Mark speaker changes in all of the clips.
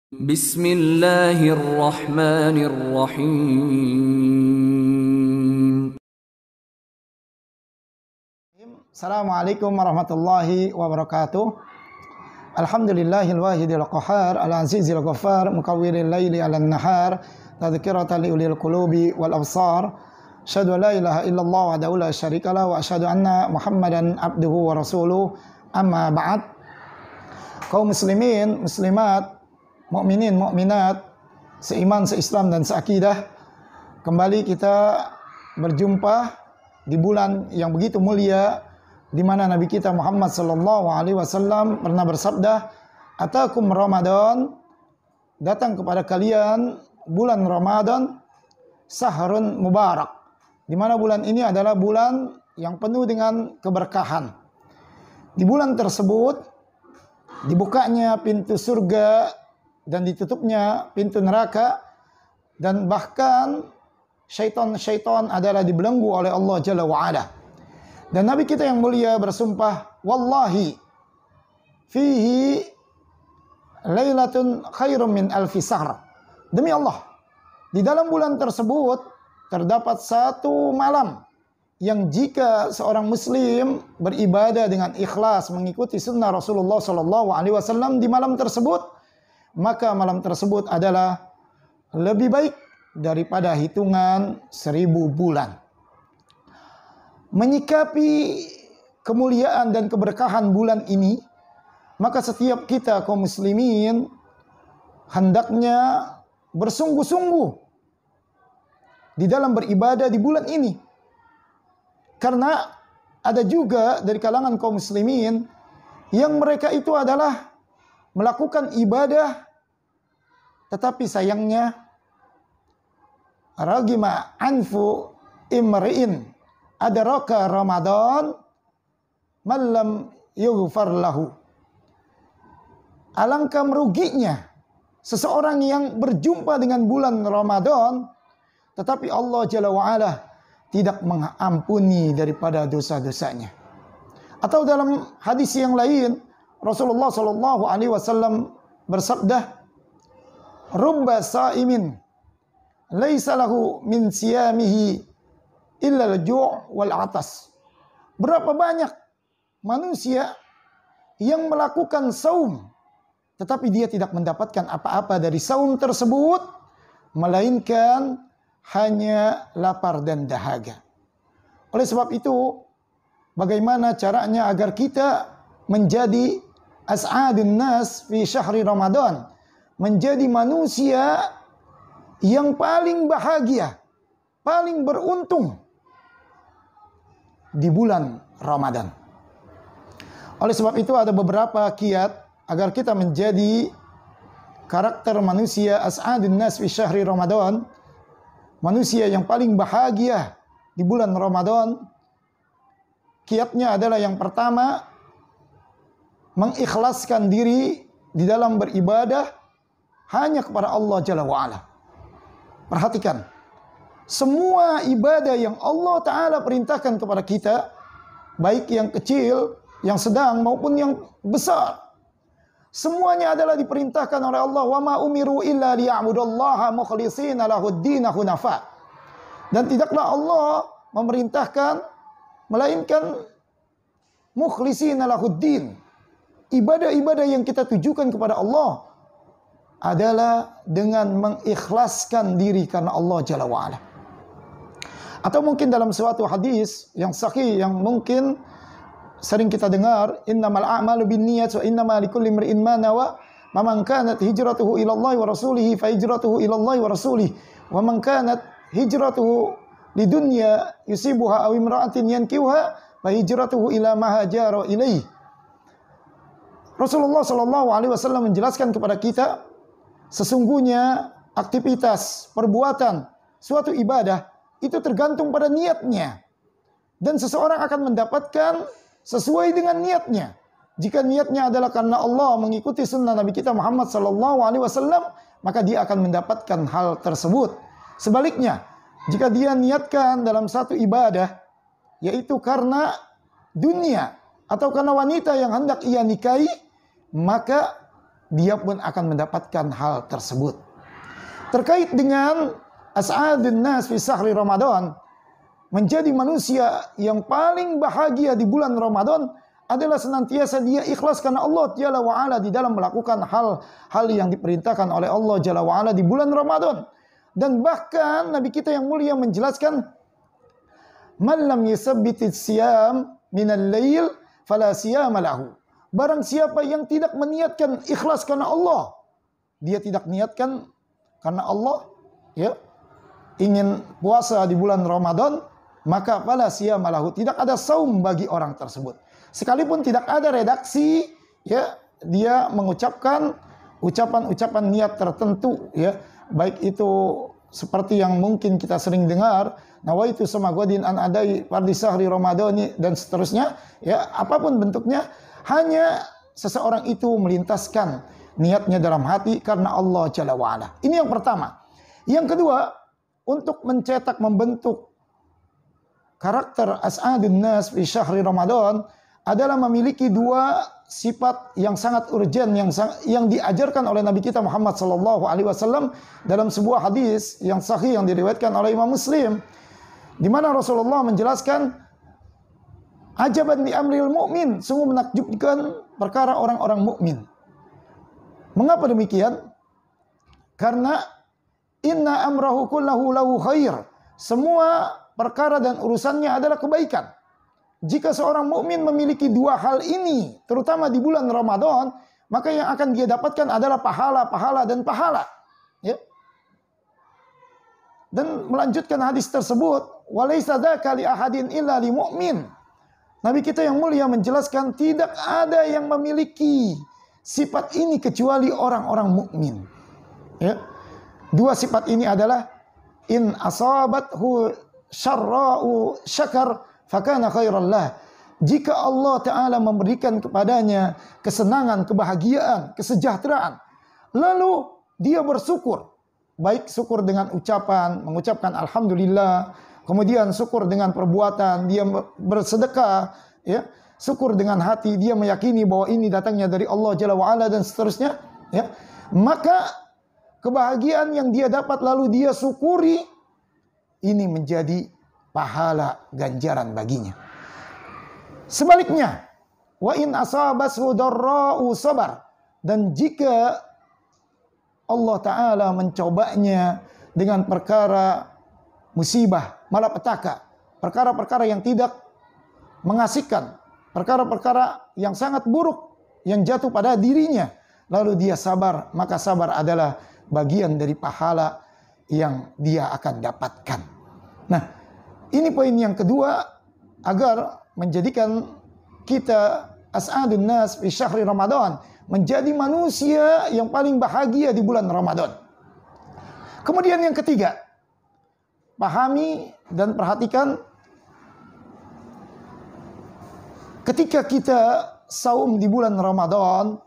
Speaker 1: Bismillahirrahmanirrahim.
Speaker 2: Assalamualaikum warahmatullahi wabarakatuh. Alhamdulillahil wahidil qahhar al-azizil ghaffar mukawwiril laili 'alan nahar tadhkiratan liulil qulubi wal absar. Asyhadu an la ilaha illallah wahdahu la syarikalah wa asyhadu anna Muhammadan abduhu wa rasuluh. Amma ba'd. Kaum muslimin, muslimat, mukminin, mukminat, seiman, seislam dan seakidah, kembali kita berjumpa di bulan yang begitu mulia di mana Nabi kita Muhammad sallallahu alaihi wasallam pernah bersabda, "Atakum Ramadan," datang kepada kalian bulan Ramadan, sahrun mubarak. Di mana bulan ini adalah bulan yang penuh dengan keberkahan. Di bulan tersebut dibukanya pintu surga dan ditutupnya pintu neraka, dan bahkan syaitan-syaitan adalah dibelenggu oleh Allah Jalla wa'ala. Dan Nabi kita yang mulia bersumpah, "Wallahi fihi lailatun khairum min alfi sahr." Demi Allah, di dalam bulan tersebut terdapat satu malam yang jika seorang muslim beribadah dengan ikhlas mengikuti sunnah Rasulullah SAW di malam tersebut, maka malam tersebut adalah lebih baik daripada hitungan 1000 bulan. Menyikapi kemuliaan dan keberkahan bulan ini, maka setiap kita kaum muslimin hendaknya bersungguh-sungguh di dalam beribadah di bulan ini. Karena ada juga dari kalangan kaum muslimin yang mereka itu adalah melakukan ibadah, tetapi sayangnya ragima anfu imri'in adraka Ramadan man lam yughfar lahu. Alangkah meruginya seseorang yang berjumpa dengan bulan Ramadan, tetapi Allah Jalla wa'ala tidak mengampuni daripada dosa-dosanya. Atau dalam hadis yang lain, Rasulullah sallallahu alaihi wasallam bersabda, "Rubba sa'imin laisa lahu min siyamihi illa al-ju' wal 'atas." Berapa banyak manusia yang melakukan saum tetapi dia tidak mendapatkan apa-apa dari saum tersebut melainkan hanya lapar dan dahaga. Oleh sebab itu, bagaimana caranya agar kita menjadi as'adun nas fi syahri Ramadan, menjadi manusia yang paling bahagia, paling beruntung di bulan Ramadan. Oleh sebab itu ada beberapa kiat agar kita menjadi karakter manusia as'adun nas fi syahri Ramadan, manusia yang paling bahagia di bulan Ramadan. Kiatnya adalah yang pertama, mengikhlaskan diri di dalam beribadah hanya kepada Allah Jalla wa'ala. Perhatikan, semua ibadah yang Allah Ta'ala perintahkan kepada kita, baik yang kecil, yang sedang maupun yang besar, semuanya adalah diperintahkan oleh Allah. Wa ma umiru illa liya'budullaha mukhlishina lahuddina hunafa. Dan tidaklah Allah memerintahkan melainkan mukhlishina lahuddin. Ibadah-ibadah yang kita tujukan kepada Allah adalah dengan mengikhlaskan diri karena Allah Jalla wa'ala. Atau mungkin dalam suatu hadis yang sahih yang mungkin sering kita dengar, innamal a'malu binniyat wa innamal likulli imri'in ma nawa, man kanat hijratuhu ila Allah wa rasulih fa hijratuhu ila Allah wa rasulih, wa man kanat hijratuhu lidunya yusibuha aw imra'atin yankihuha fa hijratuhu ila ma hajara ilaih. Rasulullah sallallahu alaihi wasallam menjelaskan kepada kita, sesungguhnya aktivitas, perbuatan, suatu ibadah itu tergantung pada niatnya. Dan seseorang akan mendapatkan sesuai dengan niatnya. Jika niatnya adalah karena Allah, mengikuti sunnah Nabi kita Muhammad sallallahu alaihi wasallam, maka dia akan mendapatkan hal tersebut. Sebaliknya, jika dia niatkan dalam satu ibadah, yaitu karena dunia atau karena wanita yang hendak ia nikahi, maka dia pun akan mendapatkan hal tersebut. Terkait dengan as'adun nas fi syahri Ramadan, menjadi manusia yang paling bahagia di bulan Ramadan adalah senantiasa dia ikhlas karena Allah Jalla wa'ala di dalam melakukan hal-hal yang diperintahkan oleh Allah Jalla wa'ala di bulan Ramadan. Dan bahkan Nabi kita yang mulia menjelaskan, man lam yusabbitis siyam minal lail fala siyama lahu. Barang siapa yang tidak meniatkan ikhlas karena Allah, dia tidak niatkan karena Allah, ya, ingin puasa di bulan Ramadan, maka fala siyama lahu, tidak ada saum bagi orang tersebut. Sekalipun tidak ada redaksi, ya, dia mengucapkan ucapan-ucapan niat tertentu, ya, baik itu seperti yang mungkin kita sering dengar, nawaitu samagodin an adai fardhi syahri ramadhani dan seterusnya, ya, apapun bentuknya, hanya seseorang itu melintaskan niatnya dalam hati karena Allah Jalla wa'ala. Ini yang pertama. Yang kedua, untuk mencetak, membentuk karakter as'adun nas fi syahri Ramadan adalah memiliki dua sifat yang sangat urgen yang diajarkan oleh Nabi kita Muhammad sallallahu alaihi wasallam dalam sebuah hadis yang sahih yang diriwayatkan oleh Imam Muslim, di mana Rasulullah menjelaskan, ajaban li amril mu'min, sungguh menakjubkan perkara orang-orang mukmin. Mengapa demikian? Karena inna amrahu kullahu lahu khair. Semua perkara dan urusannya adalah kebaikan. Jika seorang mukmin memiliki dua hal ini, terutama di bulan Ramadan, maka yang akan dia dapatkan adalah pahala, pahala, dan pahala. Ya. Dan melanjutkan hadis tersebut, walaysa dzaka li ahadin illa li mu'min. Nabi kita yang mulia menjelaskan, tidak ada yang memiliki sifat ini kecuali orang-orang mukmin. Ya. Dua sifat ini adalah in asabathu syarra'u syakar fakana khairan lah. Jika Allah Ta'ala memberikan kepadanya kesenangan, kebahagiaan, kesejahteraan, lalu dia bersyukur, baik syukur dengan ucapan, mengucapkan alhamdulillah, kemudian syukur dengan perbuatan, dia bersedekah, ya, syukur dengan hati, dia meyakini bahwa ini datangnya dari Allah Jalla wa'ala dan seterusnya, ya, maka kebahagiaan yang dia dapat lalu dia syukuri, ini menjadi pahala ganjaran baginya. Sebaliknya, wa in asabathu darra'u sabar, dan jika Allah Ta'ala mencobanya dengan perkara musibah, malapetaka, perkara-perkara yang tidak mengasihkan, perkara-perkara yang sangat buruk yang jatuh pada dirinya, lalu dia sabar, maka sabar adalah bagian dari pahala yang dia akan dapatkan. Nah, ini poin yang kedua agar menjadikan kita as'adun nas fi syahri Ramadan, menjadi manusia yang paling bahagia di bulan Ramadan. Kemudian yang ketiga, pahami dan perhatikan ketika kita saum di bulan Ramadan,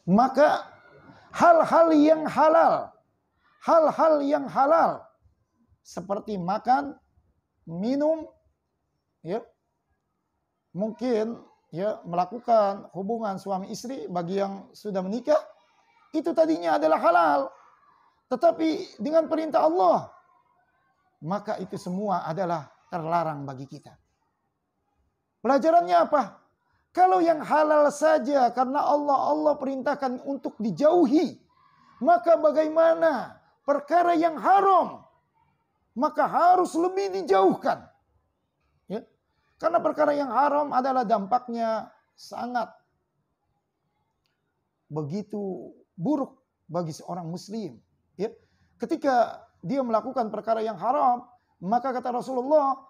Speaker 2: maka hal-hal yang halal seperti makan, minum, ya, mungkin, ya, melakukan hubungan suami istri bagi yang sudah menikah, itu tadinya adalah halal, tetapi dengan perintah Allah, maka itu semua adalah terlarang bagi kita. Pelajarannya apa? Kalau yang halal saja karena Allah perintahkan untuk dijauhi, maka bagaimana perkara yang haram? Maka harus lebih dijauhkan. Ya. Karena perkara yang haram adalah dampaknya sangat begitu buruk bagi seorang muslim. Ya. Ketika dia melakukan perkara yang haram, maka kata Rasulullah,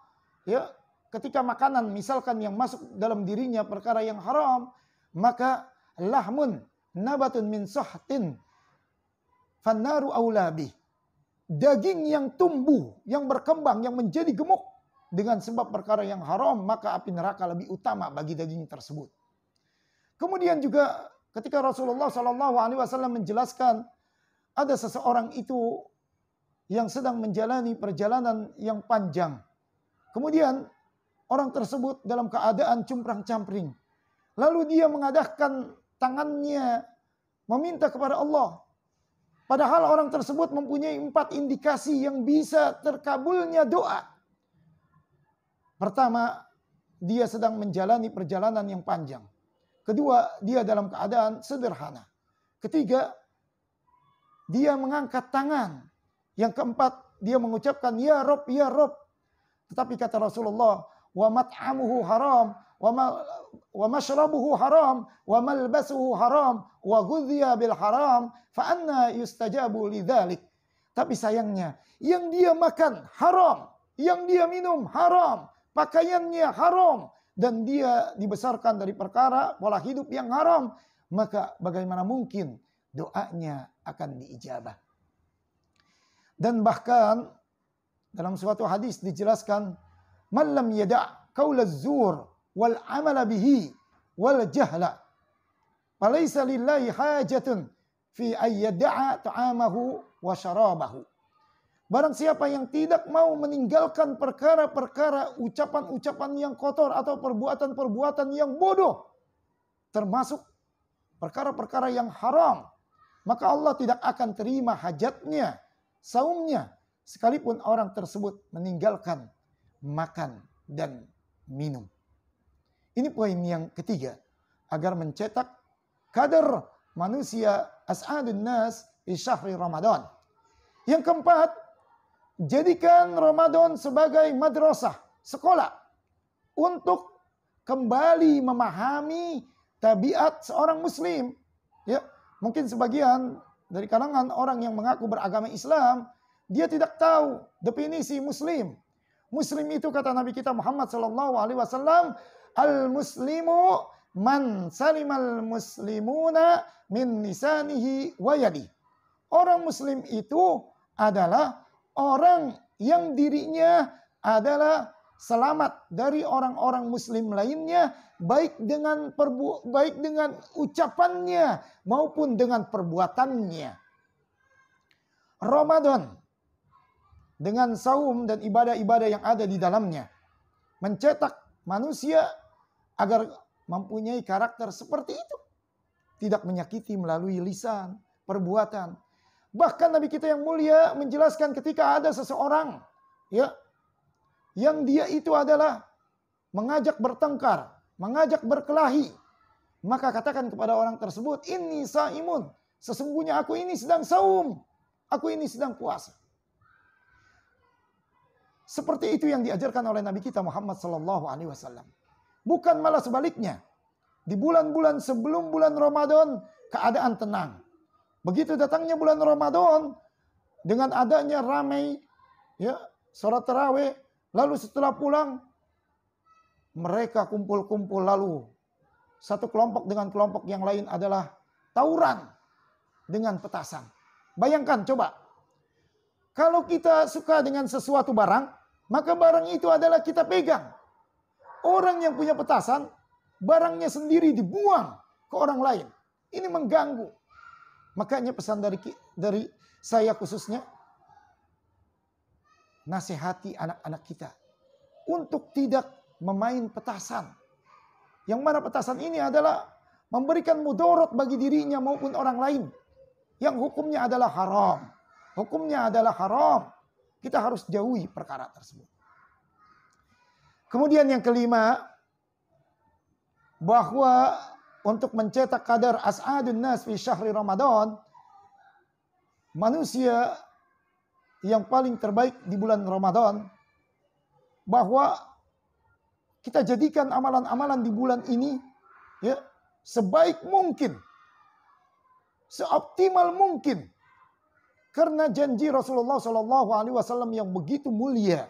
Speaker 2: ya, ketika makanan misalkan yang masuk dalam dirinya perkara yang haram, maka lahmun nabatun min sahtin fannaru aulabi. Daging yang tumbuh, yang berkembang, yang menjadi gemuk dengan sebab perkara yang haram, maka api neraka lebih utama bagi daging tersebut. Kemudian juga ketika Rasulullah SAW menjelaskan ada seseorang itu yang sedang menjalani perjalanan yang panjang. Kemudian orang tersebut dalam keadaan cumprang-campring. Lalu dia mengadahkan tangannya meminta kepada Allah. Padahal orang tersebut mempunyai 4 indikasi yang bisa terkabulnya doa. Pertama, dia sedang menjalani perjalanan yang panjang. Kedua, dia dalam keadaan sederhana. Ketiga, dia mengangkat tangan. Yang keempat, dia mengucapkan ya Rob, ya Rob. Tetapi kata Rasulullah, wa mat'amuhu haram, wa mashrabuhu haram, wa malbasuhu haram, wa ghudhiya bil haram, fa anna yustajabu lidzalik. Tapi sayangnya, yang dia makan haram, yang dia minum haram, pakaiannya haram, dan dia dibesarkan dari perkara pola hidup yang haram, maka bagaimana mungkin doanya akan diijabah? Dan bahkan dalam suatu hadis dijelaskan, man lam yada' qaulaz zur wal amala bihi wal jahla falaysa lillahi hajatun fi ay yada'a ta'amahu wa syarabahu. Barang siapa yang tidak mau meninggalkan perkara-perkara, ucapan-ucapan yang kotor atau perbuatan-perbuatan yang bodoh, termasuk perkara-perkara yang haram, maka Allah tidak akan terima hajatnya, saumnya, sekalipun orang tersebut meninggalkan makan dan minum. Ini poin yang ketiga, agar mencetak kadar manusia as'adun nas di syahri Ramadan. Yang keempat, jadikan Ramadan sebagai madrasah, sekolah, untuk kembali memahami tabiat seorang muslim. Ya, mungkin sebagian dari kalangan orang yang mengaku beragama Islam, dia tidak tahu definisi muslim. Muslim itu kata Nabi kita Muhammad SAW, al-muslimu man salimal muslimuna min lisanihi wa yadi. Orang muslim itu adalah orang yang dirinya adalah selamat dari orang-orang muslim lainnya, baik dengan ucapannya maupun dengan perbuatannya. Ramadan dengan saum dan ibadah-ibadah yang ada di dalamnya mencetak manusia agar mempunyai karakter seperti itu. Tidak menyakiti melalui lisan, perbuatan. Bahkan Nabi kita yang mulia menjelaskan ketika ada seseorang ya yang dia itu adalah mengajak bertengkar, mengajak berkelahi, maka katakan kepada orang tersebut, inni saimun, sesungguhnya aku ini sedang saum, aku ini sedang puasa. Seperti itu yang diajarkan oleh Nabi kita Muhammad SAW. Bukan malah sebaliknya. Di bulan-bulan sebelum bulan Ramadan keadaan tenang. Begitu datangnya bulan Ramadan dengan adanya ramai ya salat tarawih, lalu setelah pulang mereka kumpul-kumpul, lalu satu kelompok dengan kelompok yang lain adalah tawuran dengan petasan. Bayangkan coba, kalau kita suka dengan sesuatu barang, maka barang itu adalah kita pegang. Orang yang punya petasan, barangnya sendiri dibuang ke orang lain. Ini mengganggu. Makanya pesan dari saya khususnya, nasihati anak-anak kita untuk tidak memain petasan. Yang mana petasan ini adalah memberikan mudarat bagi dirinya maupun orang lain. Yang hukumnya adalah haram. Hukumnya adalah haram. Kita harus jauhi perkara tersebut. Kemudian yang kelima, bahwa untuk mencetak kadar as'adun nas fi syahri Ramadan, manusia yang paling terbaik di bulan Ramadan, bahwa kita jadikan amalan-amalan di bulan ini ya sebaik mungkin, seoptimal mungkin, karena janji Rasulullah SAW yang begitu mulia,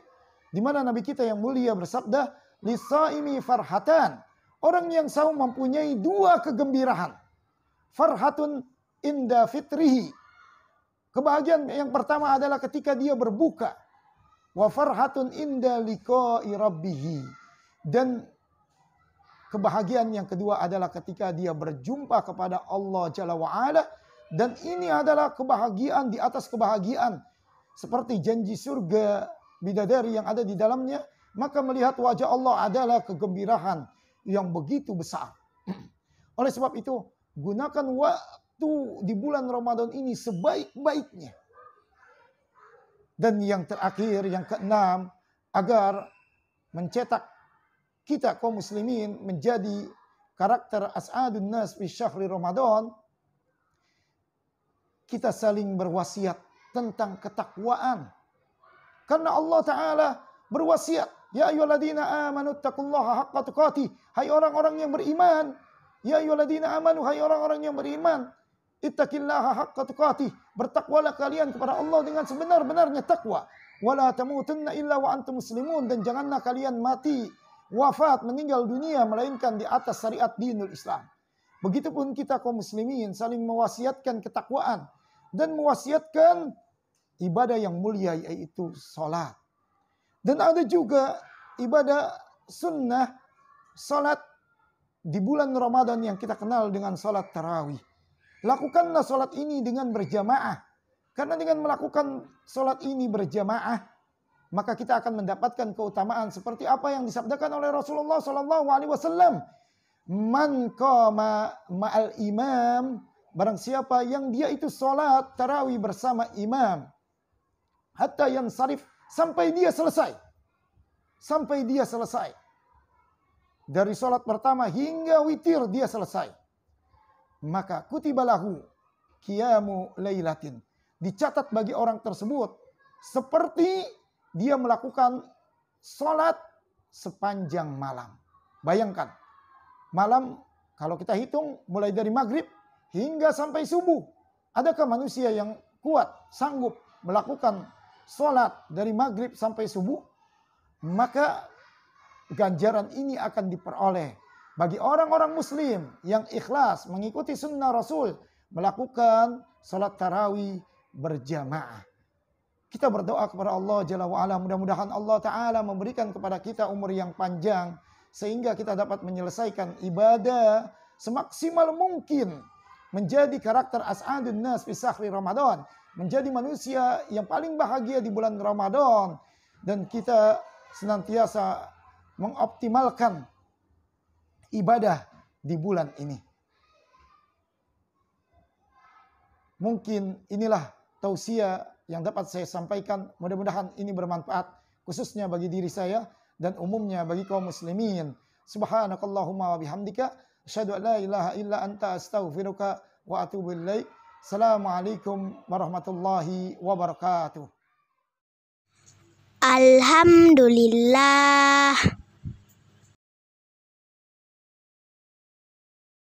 Speaker 2: di mana Nabi kita yang mulia bersabda, lisaimi farhatan. Orang yang saum mempunyai 2 kegembiraan. Farhatun inda fitrihi. Kebahagiaan yang pertama adalah ketika dia berbuka. Wa farhatun inda liqa'i rabbih. Dan kebahagiaan yang kedua adalah ketika dia berjumpa kepada Allah Jalla wa'ala. Dan ini adalah kebahagiaan di atas kebahagiaan. Seperti janji surga bidadari yang ada di dalamnya. Maka melihat wajah Allah adalah kegembiraan yang begitu besar. Oleh sebab itu, gunakan waktu di bulan Ramadan ini sebaik-baiknya. Dan yang terakhir, yang keenam, agar mencetak kita kaum muslimin menjadi karakter as'adun nas fi syahri Ramadan, kita saling berwasiat tentang ketakwaan. Karena Allah Ta'ala berwasiat, ya ayyuhalladzina amanu taqullaha haqqa tuqatih, hai orang-orang yang beriman, ya ayyuhalladzina amanu, hai orang-orang yang beriman, ittaqillaha haqqa tuqatih, bertakwalah kalian kepada Allah dengan sebenar-benarnya takwa. Wala tamutunna illa wa antum muslimun, dan janganlah kalian mati, wafat, meninggal dunia melainkan di atas syariat dinul Islam. Begitupun kita kaum muslimin saling mewasiatkan ketakwaan dan mewasiatkan ibadah yang mulia, yaitu salat. Dan ada juga ibadah sunnah salat di bulan Ramadan yang kita kenal dengan salat tarawih. Lakukanlah salat ini dengan berjamaah. Karena dengan melakukan salat ini berjamaah, maka kita akan mendapatkan keutamaan seperti apa yang disabdakan oleh Rasulullah SAW. Man qama ma'al imam, barang siapa yang dia itu salat tarawih bersama imam, hatta yansarif, sampai dia selesai. Sampai dia selesai. Dari salat pertama hingga witir dia selesai. Maka kutibalahu qiyamu lailatin, dicatat bagi orang tersebut seperti dia melakukan salat sepanjang malam. Bayangkan, malam kalau kita hitung mulai dari maghrib hingga sampai subuh. Adakah manusia yang kuat, sanggup melakukan salat dari maghrib sampai subuh? Maka ganjaran ini akan diperoleh bagi orang-orang muslim yang ikhlas mengikuti sunnah Rasul, melakukan salat tarawih berjamaah. Kita berdoa kepada Allah Jalla wa'ala, mudah-mudahan Allah Ta'ala memberikan kepada kita umur yang panjang, sehingga kita dapat menyelesaikan ibadah semaksimal mungkin, menjadi karakter as'adun nas fi syahri Ramadan, menjadi manusia yang paling bahagia di bulan Ramadan, dan kita senantiasa mengoptimalkan ibadah di bulan ini. Mungkin inilah tausiah yang dapat saya sampaikan. Mudah-mudahan ini bermanfaat khususnya bagi diri saya dan umumnya bagi kaum muslimin. Subhanakallahumma wa bihamdika asyhadu an la ilaha illa anta astaghfiruka wa atubu ilaik. Assalamualaikum warahmatullahi wabarakatuh.
Speaker 1: Alhamdulillah.